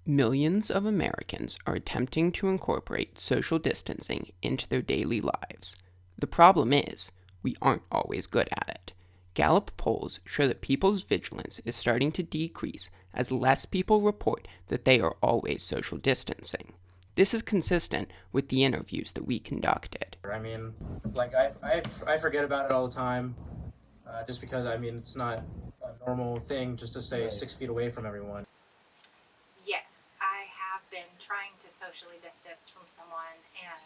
Millions of Americans are attempting to incorporate social distancing into their daily lives. The problem is, we aren't always good at it. Gallup polls show that people's vigilance is starting to decrease as less people report that they are always social distancing. This is consistent with the interviews that we conducted. I forget about it all the time, just because, it's not a normal thing just to stay 6 feet away from everyone. Yes, I have been trying to socially distance from someone and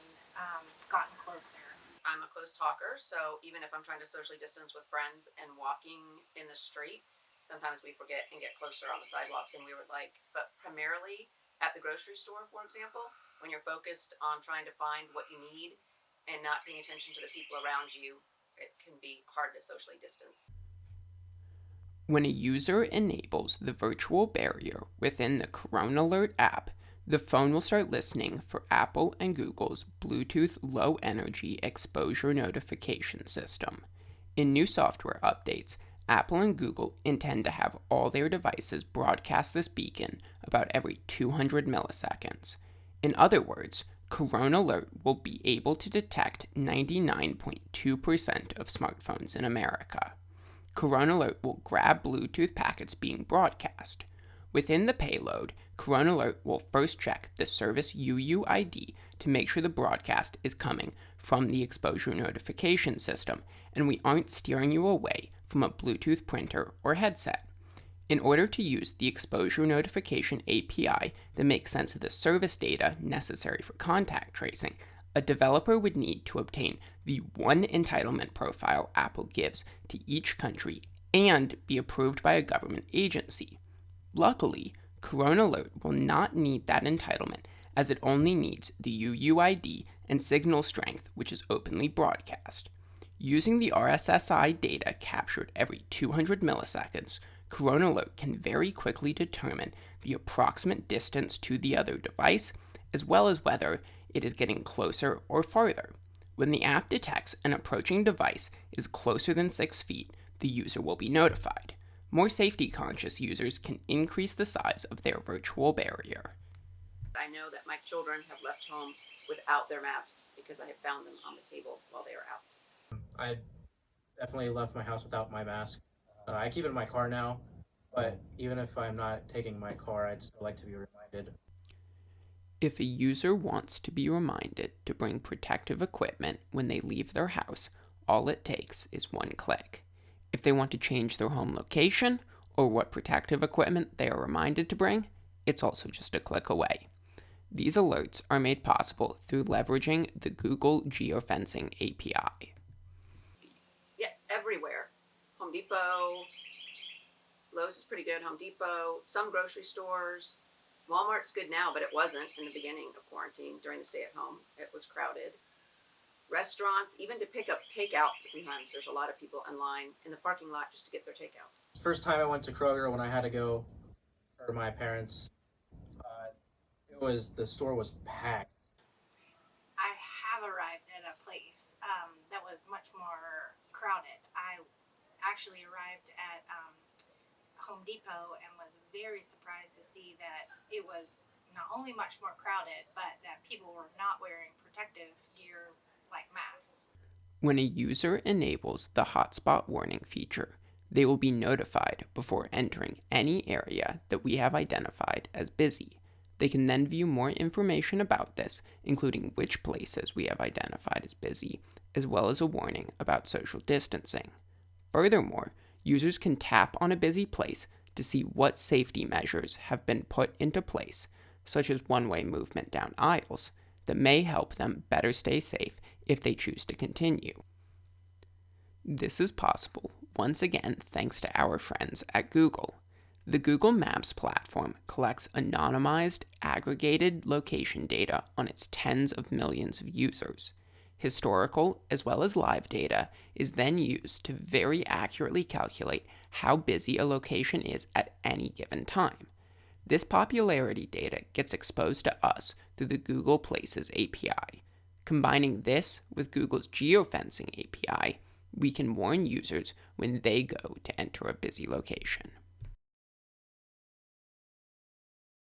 gotten closer. I'm a close talker, so even if I'm trying to socially distance with friends and walking in the street, sometimes we forget and get closer on the sidewalk than we would like. But primarily at the grocery store, for example, when you're focused on trying to find what you need and not paying attention to the people around you, it can be hard to socially distance. When a user enables the virtual barrier within the CoronAlert app, the phone will start listening for Apple and Google's Bluetooth Low Energy Exposure Notification System. In new software updates, Apple and Google intend to have all their devices broadcast this beacon about every 200 milliseconds. In other words, CoronAlert will be able to detect 99.2% of smartphones in America. CoronAlert will grab Bluetooth packets being broadcast. Within the payload, CoronAlert will first check the service UUID to make sure the broadcast is coming from the exposure notification system and we aren't steering you away from a Bluetooth printer or headset. In order to use the exposure notification API that makes sense of the service data necessary for contact tracing, a developer would need to obtain the one entitlement profile Apple gives to each country and be approved by a government agency. Luckily, CoronAlert will not need that entitlement as it only needs the UUID and signal strength, which is openly broadcast. Using the RSSI data captured every 200 milliseconds, CoronAlert can very quickly determine the approximate distance to the other device, as well as whether it is getting closer or farther. When the app detects an approaching device is closer than 6 feet, the user will be notified. More safety-conscious users can increase the size of their virtual barrier. I know that my children have left home without their masks because I have found them on the table while they are out. I definitely left my house without my mask. I keep it in my car now, but even if I'm not taking my car, I'd still like to be reminded. If a user wants to be reminded to bring protective equipment when they leave their house, all it takes is one click. If they want to change their home location or what protective equipment they are reminded to bring, it's also just a click away. These alerts are made possible through leveraging the Google geofencing API. Yeah, everywhere. Home Depot, Lowe's is pretty good, Home Depot, some grocery stores. Walmart's good now, but it wasn't in the beginning of quarantine during the stay-at-home. It was crowded. Restaurants, even to pick up takeout, sometimes there's a lot of people in line in the parking lot just to get their takeout. First time I went to Kroger when I had to go for my parents, the store was packed. I have arrived at a place that was much more crowded. I actually arrived at Home Depot and was very surprised to see that it was not only much more crowded, but that people were not wearing protective gear like masks. When a user enables the hotspot warning feature, they will be notified before entering any area that we have identified as busy. They can then view more information about this, including which places we have identified as busy, as well as a warning about social distancing. Furthermore, users can tap on a busy place to see what safety measures have been put into place, such as one-way movement down aisles, that may help them better stay safe if they choose to continue. This is possible, once again, thanks to our friends at Google. The Google Maps platform collects anonymized, aggregated location data on its tens of millions of users. Historical as well as live data is then used to very accurately calculate how busy a location is at any given time. This popularity data gets exposed to us through the Google Places API. Combining this with Google's geofencing API, we can warn users when they go to enter a busy location.